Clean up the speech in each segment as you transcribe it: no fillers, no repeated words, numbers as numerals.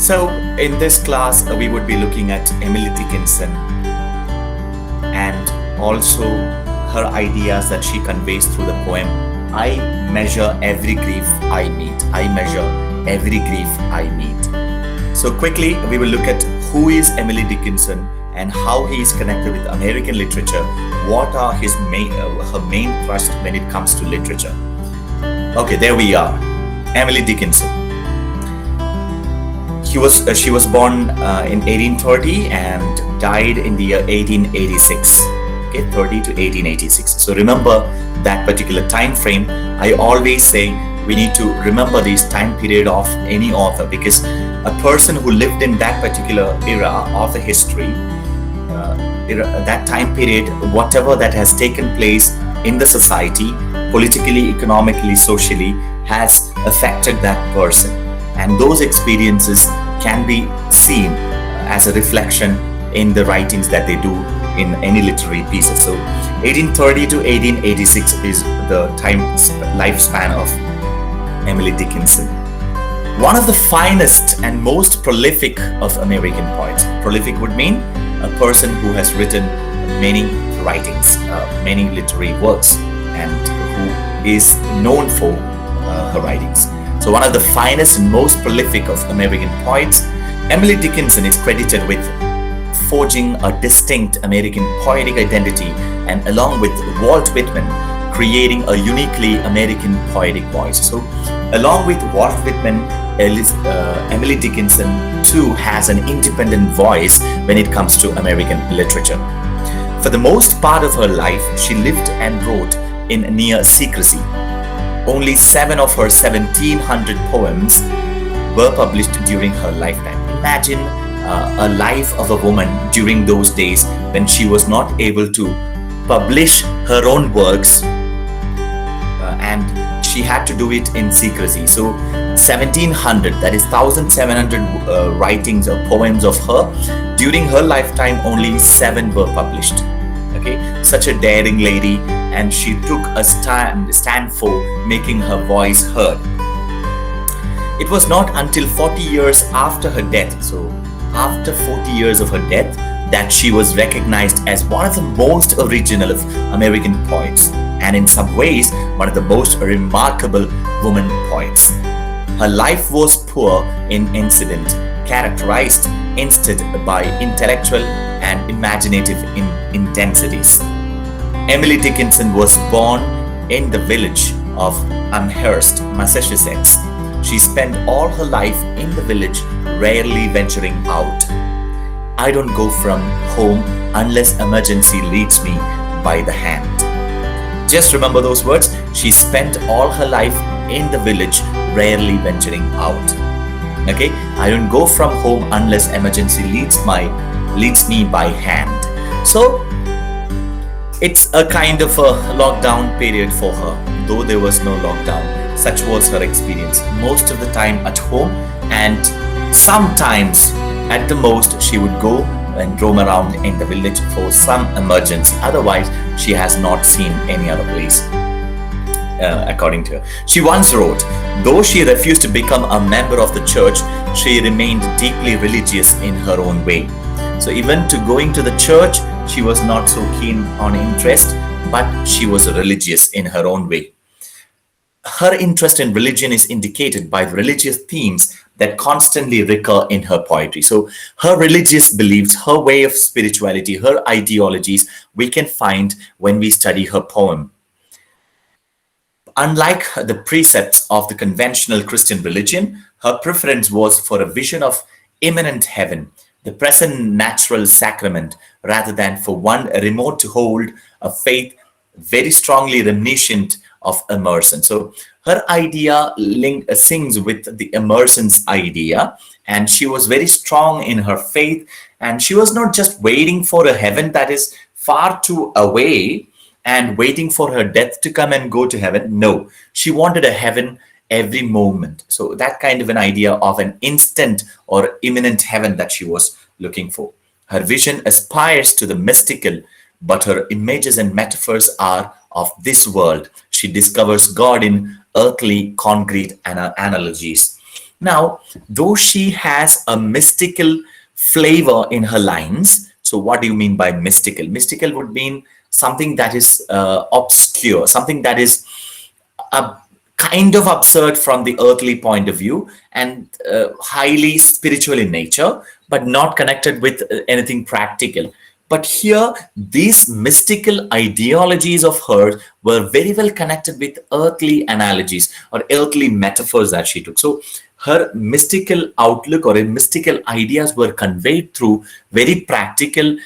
So, in this class, we would be looking at Emily Dickinson and also her ideas that she conveys through the poem. I measure every grief I meet. I measure every grief I meet. So, quickly, we will look at who is Emily Dickinson and how he is connected with American literature. What are her main thrust when it comes to literature? Okay, there we are. Emily Dickinson. She was born in 1830 and died in the year 1886. Okay, 30 to 1886. So remember that particular time frame. I always say we need to remember this time period of any author, because a person who lived in that particular era of the history, that time period, whatever that has taken place in the society, politically, economically, socially, has affected that person. And those experiences can be seen as a reflection in the writings that they do in any literary pieces. So 1830 to 1886 is the lifespan of Emily Dickinson. One of the finest and most prolific of American poets. Prolific would mean a person who has written many writings, many literary works, and who is known for her writings. So one of the finest and most prolific of American poets, Emily Dickinson is credited with forging a distinct American poetic identity, and along with Walt Whitman, creating a uniquely American poetic voice. So along with Walt Whitman, Emily Dickinson too has an independent voice when it comes to American literature. For the most part of her life, she lived and wrote in near secrecy. Only 7 of her 1,700 poems were published during her lifetime. Imagine a life of a woman during those days when she was not able to publish her own works, and she had to do it in secrecy. So 1,700, that is 1,700 writings or poems of her. During her lifetime, only 7 were published. Okay, such a daring lady, and she took a stand for making her voice heard. It was not until 40 years after her death, so after 40 years of her death, that she was recognized as one of the most original of American poets, and in some ways, one of the most remarkable women poets. Her life was poor in incident, characterized instead by intellectual and imaginative intensities. Emily Dickinson was born in the village of Amherst, Massachusetts. She spent all her life in the village, rarely venturing out. I don't go from home unless emergency leads me by the hand. Just remember those words. She spent all her life in the village, rarely venturing out. Okay, I don't go from home unless emergency leads me by hand. So it's a kind of a lockdown period for her, though there was no lockdown. Such was her experience. Most of the time at home, and sometimes at the most she would go and roam around in the village for some emergency. Otherwise, she has not seen any other place. According to her, she once wrote, though she refused to become a member of the church, she remained deeply religious in her own way. So even to going to the church, she was not so keen on interest, but she was religious in her own way. Her interest in religion is indicated by the religious themes that constantly recur in her poetry. So her religious beliefs, her way of spirituality, her ideologies, we can find when we study her poem. Unlike the precepts of the conventional Christian religion, her preference was for a vision of imminent heaven, the present natural sacrament, rather than for one remote to hold a faith very strongly reminiscent of immersion. So her idea sings with the immersion's idea, and she was very strong in her faith, and she was not just waiting for a heaven that is far too away and waiting for her death to come and go to heaven. No, she wanted a heaven every moment. So that kind of an idea of an instant or imminent heaven that she was looking for. Her vision aspires to the mystical, but her images and metaphors are of this world. She discovers God in earthly, concrete analogies. Now, though she has a mystical flavor in her lines, so what do you mean by mystical? Mystical would mean something that is obscure, something that is a kind of absurd from the earthly point of view, and highly spiritual in nature, but not connected with anything practical. But here, these mystical ideologies of hers were very well connected with earthly analogies or earthly metaphors that she took. So her mystical outlook or mystical ideas were conveyed through very practical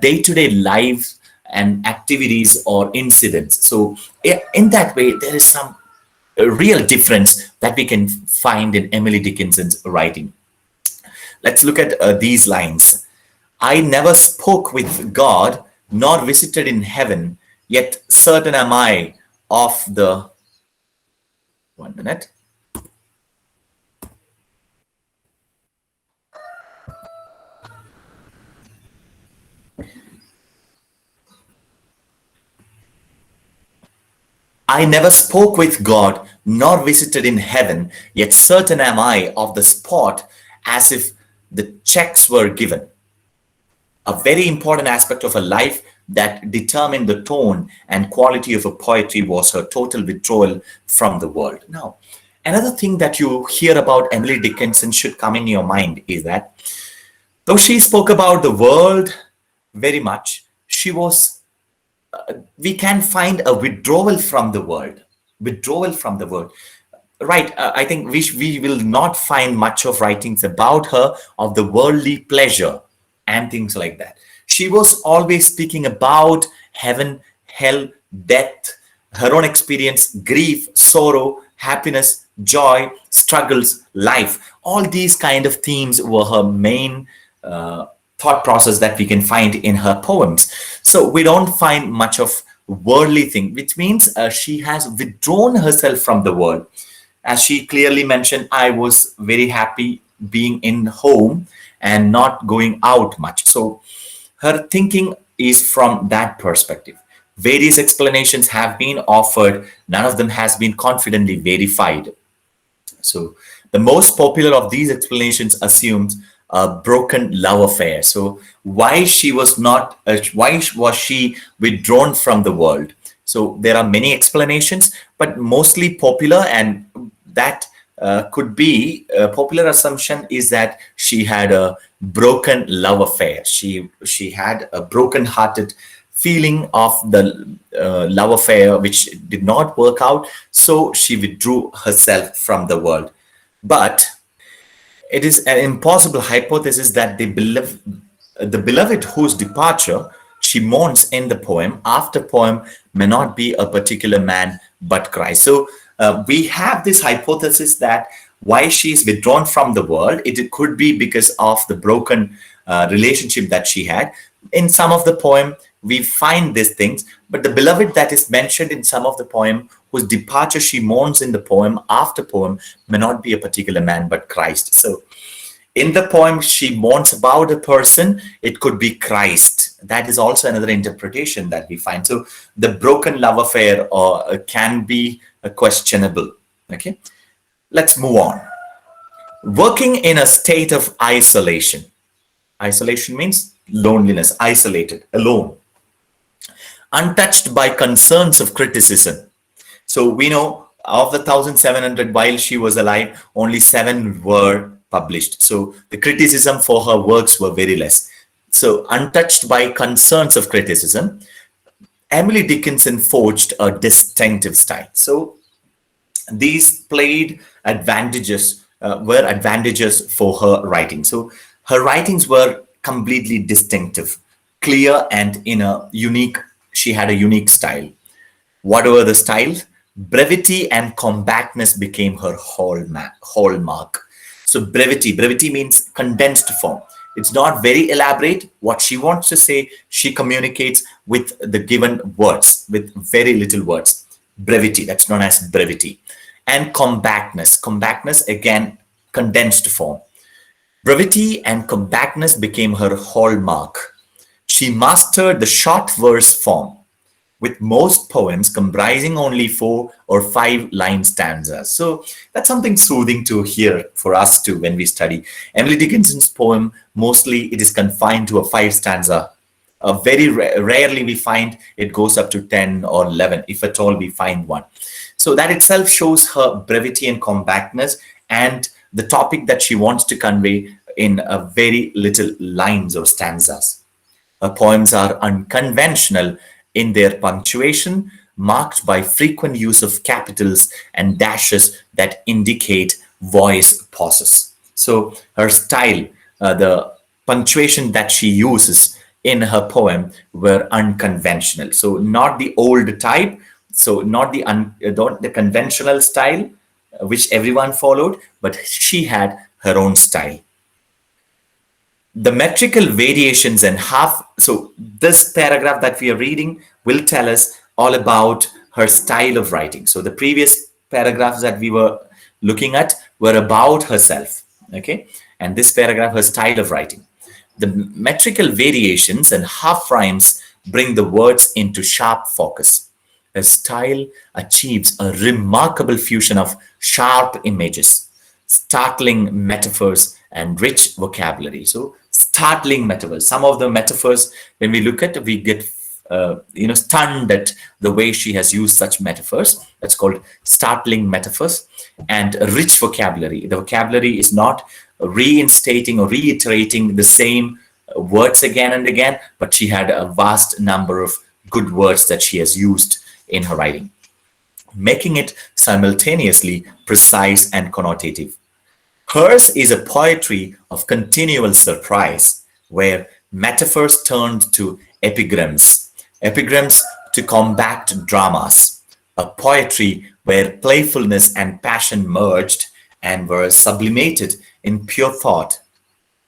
day-to-day life and activities or incidents. So in that way, there is some real difference that we can find in Emily Dickinson's writing. Let's look at these lines. I never spoke with God, nor visited in heaven, yet certain am I of the. 1 minute. I never spoke with God, nor visited in heaven, yet certain am I of the spot as if the checks were given. A very important aspect of her life that determined the tone and quality of her poetry was her total withdrawal from the world. Now, another thing that you hear about Emily Dickinson should come in your mind is that though she spoke about the world very much, she was we can find a withdrawal from the world. Withdrawal from the world. Right. I think we will not find much of writings about her of the worldly pleasure and things like that. She was always speaking about heaven, hell, death, her own experience, grief, sorrow, happiness, joy, struggles, life. All these kind of themes were her main thought process that we can find in her poems. So we don't find much of worldly thing, which means she has withdrawn herself from the world. As she clearly mentioned, I was very happy being in home and not going out much. So her thinking is from that perspective. Various explanations have been offered. None of them has been confidently verified. So the most popular of these explanations assumes a broken love affair. So why was she withdrawn from the world? So there are many explanations, but mostly popular, and that could be a popular assumption is that she had a broken love affair. She had a broken-hearted feeling of the love affair which did not work out, so she withdrew herself from the world. But it is an impossible hypothesis that the beloved whose departure she mourns in the poem, after poem, may not be a particular man but Christ. So we have this hypothesis that why she is withdrawn from the world, it could be because of the broken relationship that she had. In some of the poem, we find these things, but the beloved that is mentioned in some of the poem, whose departure she mourns in the poem, after poem, may not be a particular man but Christ. So in the poem, she mourns about a person, it could be Christ. That is also another interpretation that we find. So the broken love affair can be questionable. Okay, let's move on. Working in a state of isolation. Isolation means loneliness, isolated, alone. Untouched by concerns of criticism. So we know of the 1,700 while she was alive, only 7 were published. So the criticism for her works were very less. So untouched by concerns of criticism, Emily Dickinson forged a distinctive style. So these played advantages, were advantages for her writing. So her writings were completely distinctive, clear, and in a unique, she had a unique style. What were the styles? Brevity and compactness became her hallmark. So brevity means condensed form. It's not very elaborate. What she wants to say, she communicates with the given words, with very little words. Brevity, that's known as brevity. And compactness, again, condensed form. Brevity and compactness became her hallmark. She mastered the short verse form. with most poems comprising only 4 or 5 line stanzas. So that's something soothing to hear for us too when we study. Emily Dickinson's poem, mostly it is confined to a 5 stanza. Very rarely we find it goes up to 10 or 11, if at all we find one. So that itself shows her brevity and compactness and the topic that she wants to convey in a very little lines or stanzas. Her poems are unconventional in their punctuation, marked by frequent use of capitals and dashes that indicate voice pauses. So her style, the punctuation that she uses in her poem were unconventional. So not the old type, so not the conventional style which everyone followed, but she had her own style. The metrical variations and half, so this paragraph that we are reading will tell us all about her style of writing. So the previous paragraphs that we were looking at were about herself, okay, and this paragraph, her style of writing. The metrical variations and half rhymes bring the words into sharp focus. Her style achieves a remarkable fusion of sharp images, startling metaphors, and rich vocabulary. So, startling metaphors. Some of the metaphors, when we look at, we get stunned at the way she has used such metaphors. That's called startling metaphors and rich vocabulary. The vocabulary is not reinstating or reiterating the same words again and again, but she had a vast number of good words that she has used in her writing, making it simultaneously precise and connotative. Hers is a poetry of continual surprise, where metaphors turned to epigrams to combat dramas, a poetry where playfulness and passion merged and were sublimated in pure thought.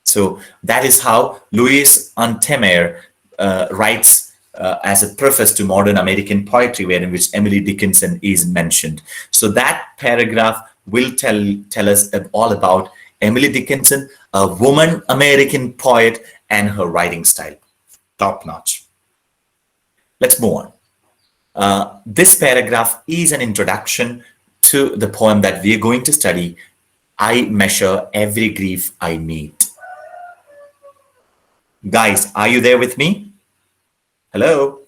So that is how Louis Untermeyer writes as a preface to modern American poetry, where in which Emily Dickinson is mentioned. So that paragraph will tell us all about Emily Dickinson, a woman American poet, and her writing style. Top notch. Let's move on. This paragraph is an introduction to the poem that we are going to study, I Measure Every Grief I Meet. Guys, are you there with me? Hello?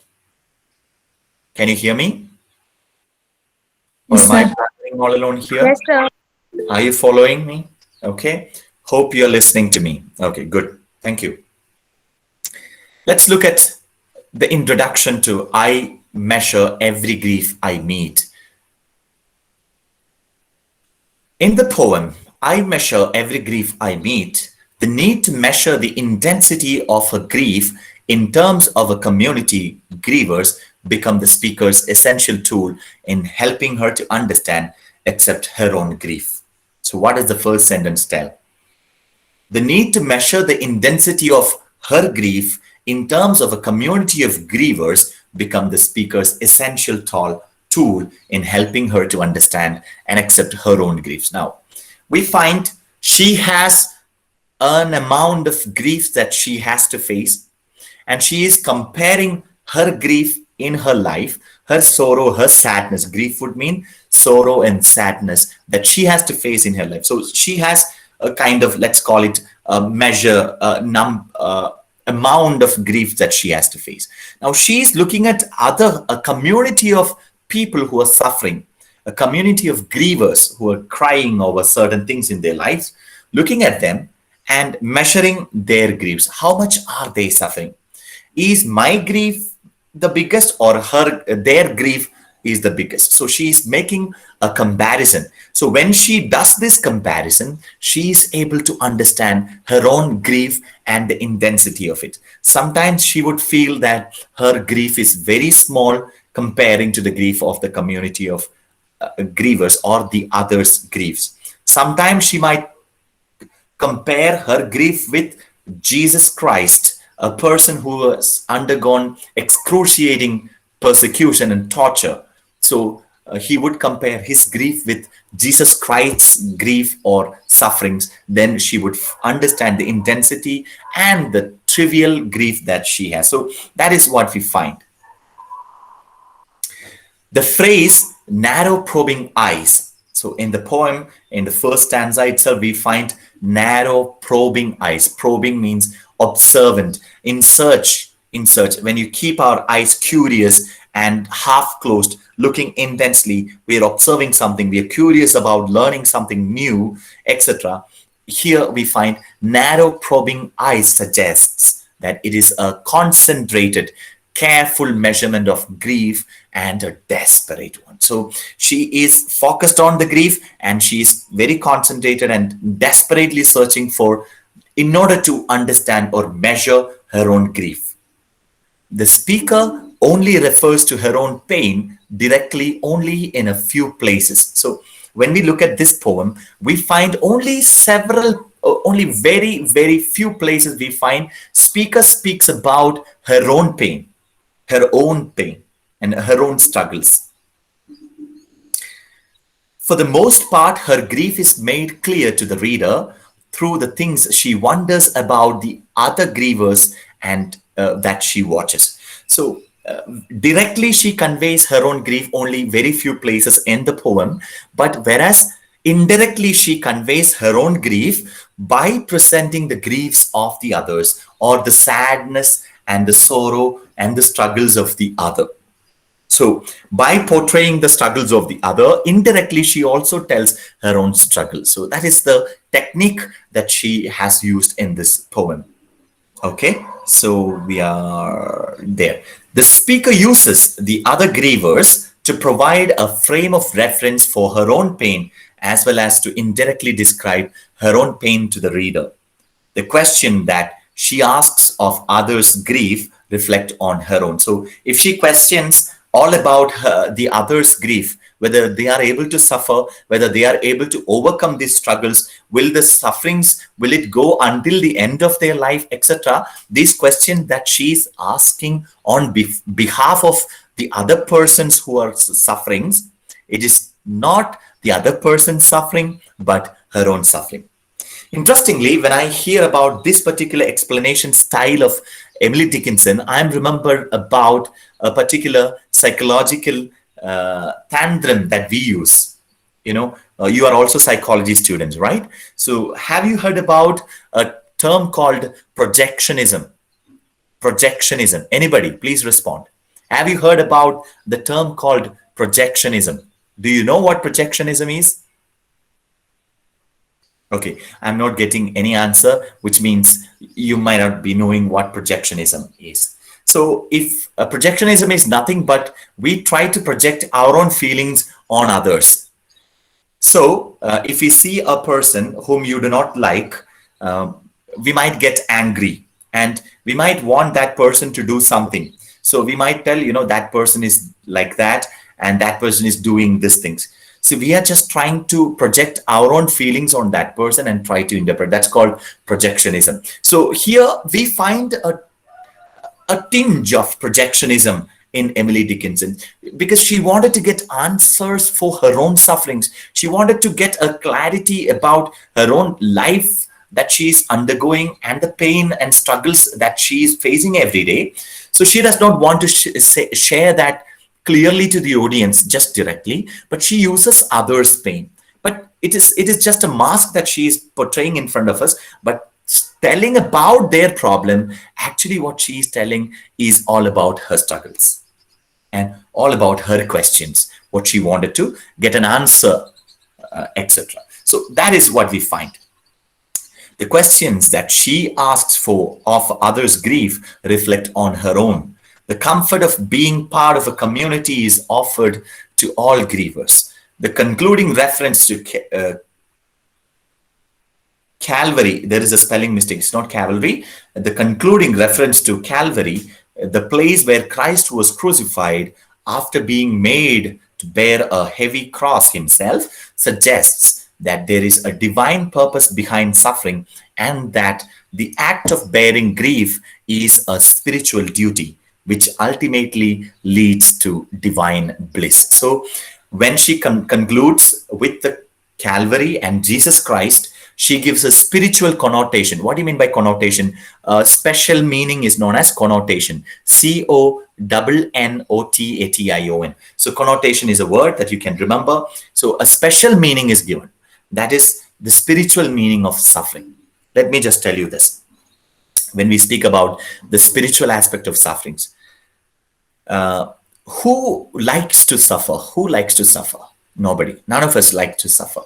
Can you hear me? Or Yes, am I sir. battling all alone here? Yes, sir. Are you following me? Okay. Hope you're listening to me. Okay, good. Thank you. Let's look at the introduction to I Measure Every Grief I Meet. In the poem, I Measure Every Grief I Meet, the need to measure the intensity of her grief in terms of a community grievers become the speaker's essential tool in helping her to understand, accept her own grief. So what does the first sentence tell? The need to measure the intensity of her grief in terms of a community of grievers become the speaker's essential tool in helping her to understand and accept her own griefs. Now, we find she has an amount of grief that she has to face, and she is comparing her grief in her life, her sorrow, her sadness. Grief would mean sorrow and sadness that she has to face in her life. So she has a kind of, let's call it a measure, amount of grief that she has to face. Now she is looking at a community of people who are suffering, a community of grievers who are crying over certain things in their lives, looking at them and measuring their griefs. How much are they suffering? Is my grief the biggest, or their grief is the biggest? So she is making a comparison. So when she does this comparison, she is able to understand her own grief and the intensity of it. Sometimes she would feel that her grief is very small comparing to the grief of the community of grievers or the others' griefs. Sometimes she might compare her grief with Jesus Christ, a person who has undergone excruciating persecution and torture. So he would compare his grief with Jesus Christ's grief or sufferings. Then she would understand the intensity and the trivial grief that she has. So that is what we find. The phrase narrow probing eyes. So in the poem, in the first stanza itself, we find narrow probing eyes. Probing means observant, in search, in search. When you keep our eyes curious and half closed, looking intensely, we are observing something, we are curious about learning something new, etc. Here we find narrow probing eyes suggests that it is a concentrated, careful measurement of grief and a desperate one. So she is focused on the grief and she is very concentrated and desperately searching for in order to understand or measure her own grief. The speaker only refers to her own pain directly only in a few places. So when we look at this poem, we find only only very, very few places we find speaker speaks about her own pain and her own struggles. For the most part, her grief is made clear to the reader through the things she wonders about the other grievers and that she watches. So directly she conveys her own grief only very few places in the poem, but whereas indirectly she conveys her own grief by presenting the griefs of the others or the sadness and the sorrow and the struggles of the other. So by portraying the struggles of the other, indirectly she also tells her own struggle. So that is the technique that she has used in this poem. Okay, so we are there. The speaker uses the other grievers to provide a frame of reference for her own pain as well as to indirectly describe her own pain to the reader. The question that she asks of others' grief reflect on her own. So if she questions all about the others' grief, whether they are able to suffer, whether they are able to overcome these struggles, will the sufferings, will it go until the end of their life, etc. These questions that she's asking on behalf of the other persons who are sufferings, it is not the other person's suffering, but her own suffering. Interestingly, when I hear about this particular explanation style of Emily Dickinson, I remember about a particular psychological tantrum that we use. You are also psychology students, right? So have you heard about a term called projectionism? Projectionism. Anybody, please respond. Have you heard about the term called projectionism? Do you know what projectionism is? Okay, I'm not getting any answer, which means you might not be knowing what projectionism is. So if projectionism is nothing but we try to project our own feelings on others. So if we see a person whom you do not like, we might get angry and we might want that person to do something. So we might tell, that person is like that and that person is doing these things. So we are just trying to project our own feelings on that person and try to interpret. That's called projectionism. So here we find a tinge of projectionism in Emily Dickinson because she wanted to get answers for her own sufferings. She wanted to get a clarity about her own life that she is undergoing and the pain and struggles that she is facing every day. So she does not want to share that clearly to the audience just directly, but she uses others' pain. But it is just a mask that she is portraying in front of us, but telling about their problem, actually what she is telling is all about her struggles and all about her questions, what she wanted to get an answer, etc. So that is what we find. The questions that she asks for of others' grief reflect on her own. The comfort of being part of a community is offered to all grievers. The concluding reference to Calvary, there is a spelling mistake, it's not cavalry. The concluding reference to Calvary, the place where Christ was crucified after being made to bear a heavy cross himself, suggests that there is a divine purpose behind suffering and that the act of bearing grief is a spiritual duty which ultimately leads to divine bliss. So when she concludes with the Calvary and Jesus Christ, she gives a spiritual connotation. What do you mean by connotation? Special meaning is known as connotation. C-O-N-N-O-T-A-T-I-O-N. N-O-T-A-T-I-O-N. So connotation is a word that you can remember. So a special meaning is given. That is the spiritual meaning of suffering. Let me just tell you this. When we speak about the spiritual aspect of sufferings, who likes to suffer? Who likes to suffer? Nobody. None of us like to suffer.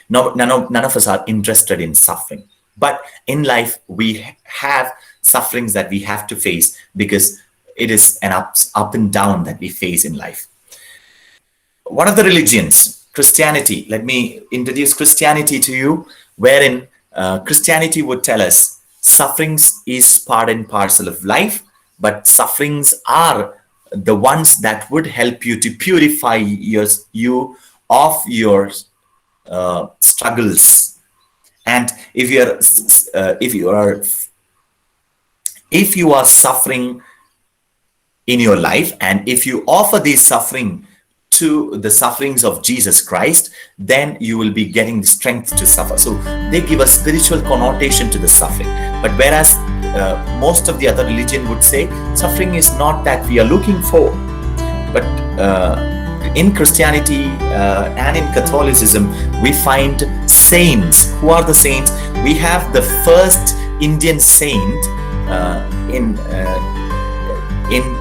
No, none of us are interested in suffering. But in life, we have sufferings that we have to face because it is an up and down that we face in life. One of the religions, Christianity, let me introduce Christianity to you, wherein Christianity would tell us sufferings is part and parcel of life, but sufferings are the ones that would help you to purify you of your struggles. And if you are suffering in your life, and if you offer this suffering to the sufferings of Jesus Christ, then you will be getting the strength to suffer. So they give a spiritual connotation to the suffering. But whereas most of the other religion would say suffering is not that we are looking for, but in Christianity and in Catholicism, we find saints. Who are the saints? We have the first Indian saint in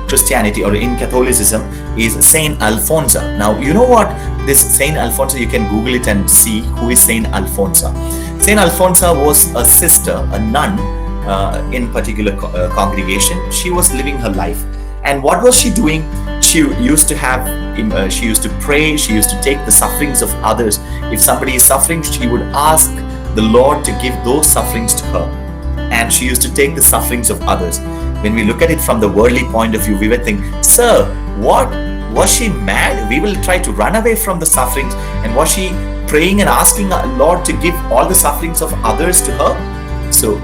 Christianity or in Catholicism is Saint Alfonso. Now, you know what? This Saint Alfonso, you can Google it and see who is Saint Alfonso. Saint Alfonso was a sister, a nun in particular congregation. She was living her life. And what was she doing? She used to pray. She used to take the sufferings of others. If somebody is suffering, she would ask the Lord to give those sufferings to her. And she used to take the sufferings of others. When we look at it from the worldly point of view, we would think, sir, what? Was she mad? We will try to run away from the sufferings. And was she praying and asking our Lord to give all the sufferings of others to her? So,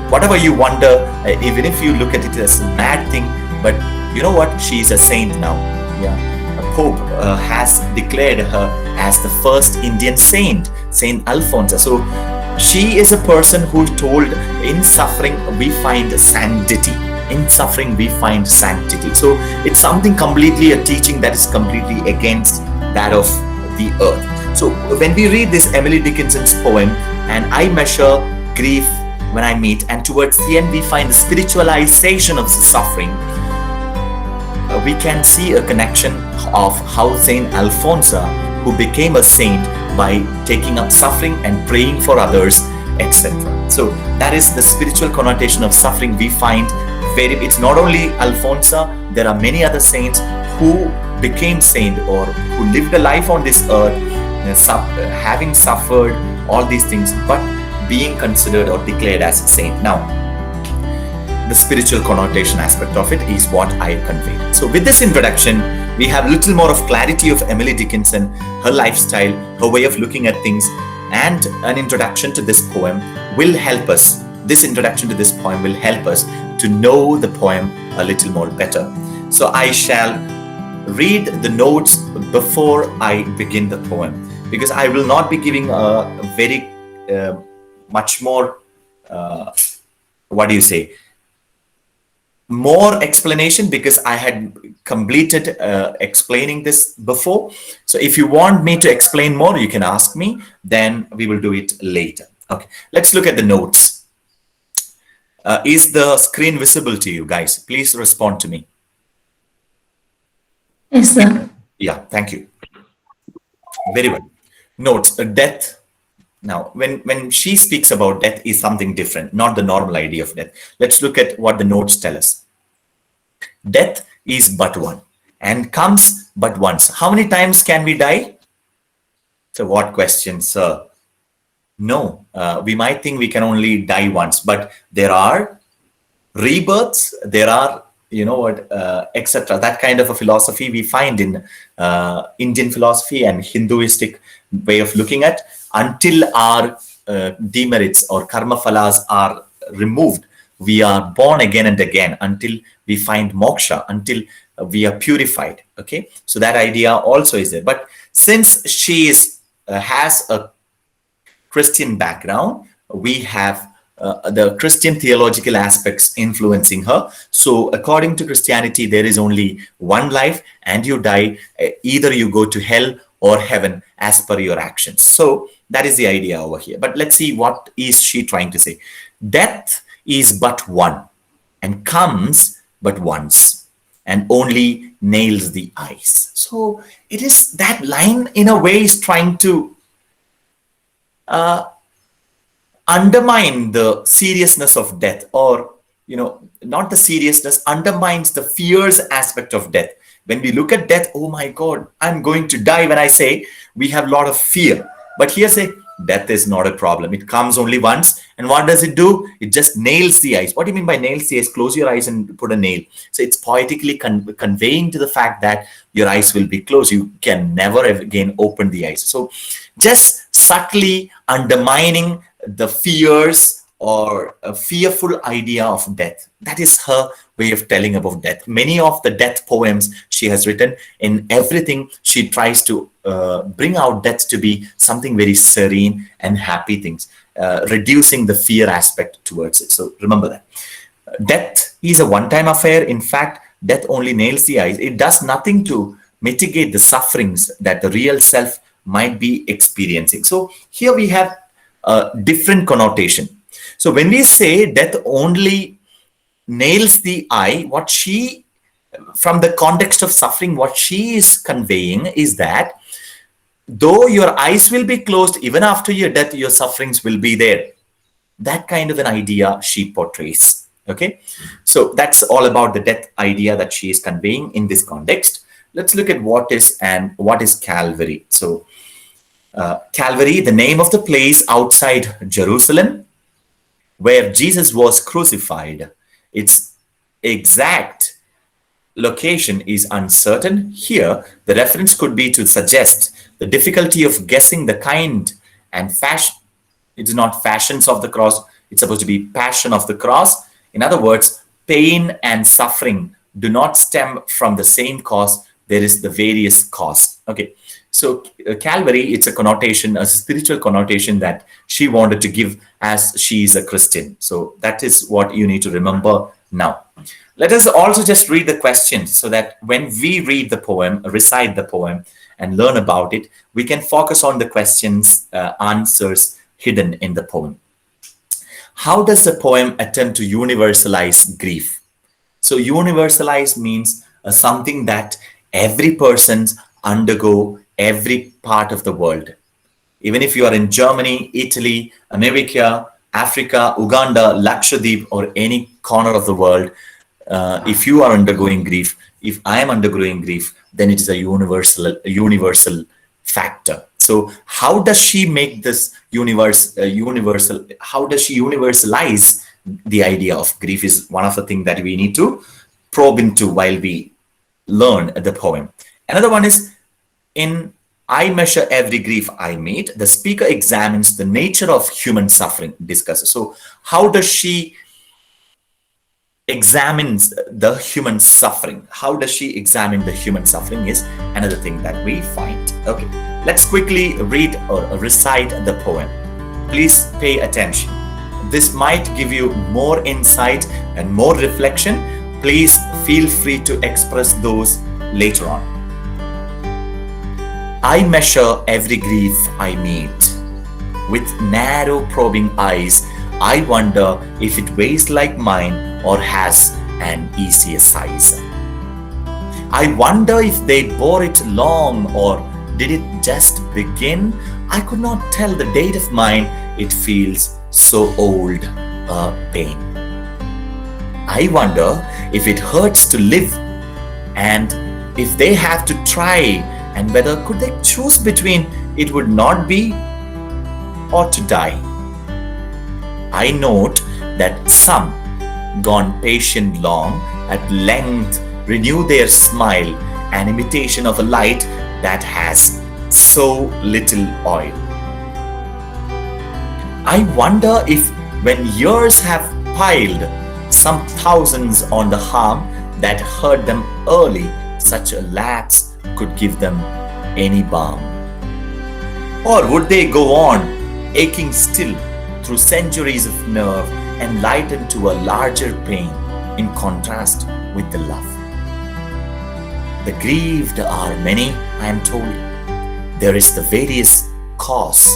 whatever you wonder, even if you look at it as a mad thing, but you know what? She is a saint now. Yeah, a Pope has declared her as the first Indian saint, Saint Alfonso. So she is a person who told, in suffering we find sanctity. In suffering we find sanctity. So it's something completely, a teaching that is completely against that of the earth. So when we read this Emily Dickinson's poem, and I measure grief when I meet, and towards the end we find the spiritualization of the suffering, we can see a connection of how Saint Alfonso, who became a saint by taking up suffering and praying for others, etc. So that is the spiritual connotation of suffering we find. It's not only Alfonso, there are many other saints who became saint or who lived a life on this earth, having suffered all these things, but being considered or declared as a saint. Now, the spiritual connotation aspect of it is what I conveyed. So with this introduction, we have a little more of clarity of Emily Dickinson, her lifestyle, her way of looking at things, and an introduction to this poem will help us. This introduction to this poem will help us to know the poem a little more better. So I shall read the notes before I begin the poem, because I will not be giving a very much more, more explanation, because I had completed explaining this before. So if you want me to explain more, you can ask me, then we will do it later. Okay, let's look at the notes. Is the screen visible to you guys? Please respond to me. Yes, sir. Yeah, thank you. Very well. Notes, death. Now, when she speaks about death is something different, not the normal idea of death. Let's look at what the notes tell us. Death is but one and comes but once. How many times can we die? So what question, sir? No, we might think we can only die once, but there are rebirths, there are, etc. That kind of a philosophy we find in Indian philosophy and Hinduistic way of looking at. Until our demerits or karma phalas are removed, we are born again and again until we find moksha, until we are purified. Okay, so that idea also is there. But since she has a Christian background, we have the Christian theological aspects influencing her. So, according to Christianity, there is only one life, and you die. Either you go to hell or heaven as per your actions. So, that is the idea over here. But let's see, what is she trying to say? Death is but one, and comes but once, and only nails the eyes. So, it is that line, in a way, is trying to undermine the seriousness of death, or not the seriousness, undermines the fears aspect of death. When we look at death, oh my god, I'm going to die, when I say, we have a lot of fear. But here say death is not a problem, it comes only once. And what does it do? It just nails the eyes. What do you mean by nails the eyes? Close your eyes and put a nail. So it's poetically conveying to the fact that your eyes will be closed, you can never again open the eyes. So just subtly undermining the fears or a fearful idea of death. That is her way of telling about death. Many of the death poems she has written, in everything she tries to bring out death to be something very serene and happy things, reducing the fear aspect towards it. So remember that. Death is a one-time affair. In fact, death only nails the eyes. It does nothing to mitigate the sufferings that the real self might be experiencing. So here we have a different connotation. So when we say death only nails the eye, what she, from the context of suffering, what she is conveying is that though your eyes will be closed, even after your death, your sufferings will be there. That kind of an idea she portrays. Okay, so that's all about the death idea that she is conveying in this context. Let's look at what is Calvary. So Calvary, the name of the place outside Jerusalem where Jesus was crucified. Its exact location is uncertain. Here, the reference could be to suggest the difficulty of guessing the kind and fashion. It is not fashions of the cross, it's supposed to be passion of the cross. In other words, pain and suffering do not stem from the same cause. There is the various cause. Okay, so Calvary, it's a connotation, a spiritual connotation that she wanted to give as she is a Christian. So that is what you need to remember now. Let us also just read the questions so that when we read the poem, recite the poem, and learn about it, we can focus on the questions, answers hidden in the poem. How does the poem attempt to universalize grief? So universalize means something that every person's undergo, every part of the world. Even if you are in Germany, Italy, America, Africa, Uganda, Lakshadweep, or any corner of the world, if you are undergoing grief, if I am undergoing grief, then it is a universal factor. So how does she make this universal? How does she universalize the idea of grief is one of the things that we need to probe into while we learn the poem. Another one is, in I measure every grief I meet, the speaker examines the nature of human suffering, discusses. So how does she examines the human suffering? How does she examine the human suffering is another thing that we find. Okay, let's quickly read or recite the poem. Please pay attention. This might give you more insight and more reflection. Please feel free to express those later on. I measure every grief I meet. With narrow probing eyes, I wonder if it weighs like mine or has an easier size. I wonder if they bore it long or did it just begin? I could not tell the date of mine, it feels so old a pain. I wonder if it hurts to live and if they have to try, and whether could they choose between it would not be or to die. I note that some, gone patient long, at length renew their smile, an imitation of a light that has so little oil. I wonder if when years have piled some thousands on the harm that hurt them early, such a lapse could give them any balm. Or would they go on aching still through centuries of nerve, enlightened to a larger pain, in contrast with the love. The grieved are many, I am told. There is the various cause.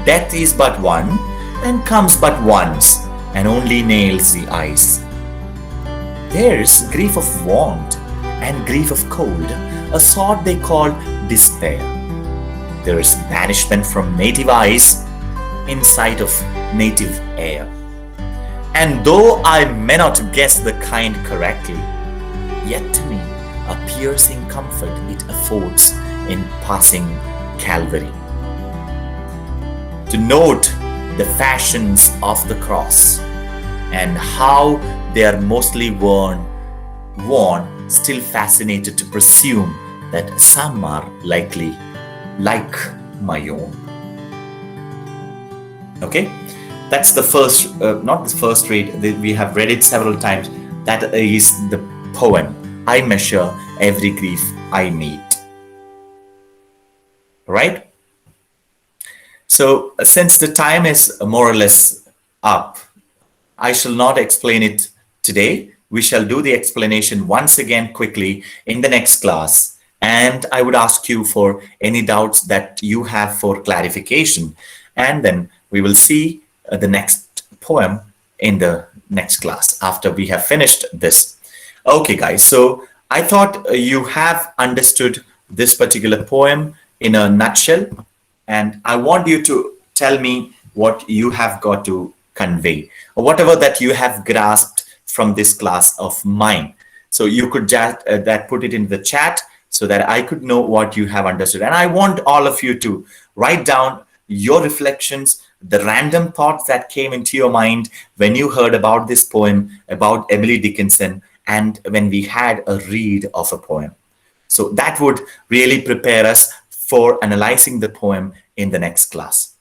Death is but one, and comes but once, and only nails the eyes. There's grief of want, and grief of cold, a sort they call despair. There is banishment from native eyes, in sight of native air. And though I may not guess the kind correctly, yet to me a piercing comfort it affords in passing Calvary. To note the fashions of the cross and how they are mostly worn, still fascinated to presume that some are likely like my own. Okay, that's the first, not the first read, we have read it several times. That is the poem, I measure every grief I meet. Right? So, since the time is more or less up, I shall not explain it today. We shall do the explanation once again quickly in the next class. And I would ask you for any doubts that you have for clarification. And then we will see the next poem in the next class after we have finished this. Okay, guys. So I thought you have understood this particular poem in a nutshell. And I want you to tell me what you have got to convey, or whatever that you have grasped from this class of mine. So you could just that put it in the chat so that I could know what you have understood. And I want all of you to write down your reflections, the random thoughts that came into your mind when you heard about this poem, about Emily Dickinson, and when we had a read of a poem. So that would really prepare us for analyzing the poem in the next class.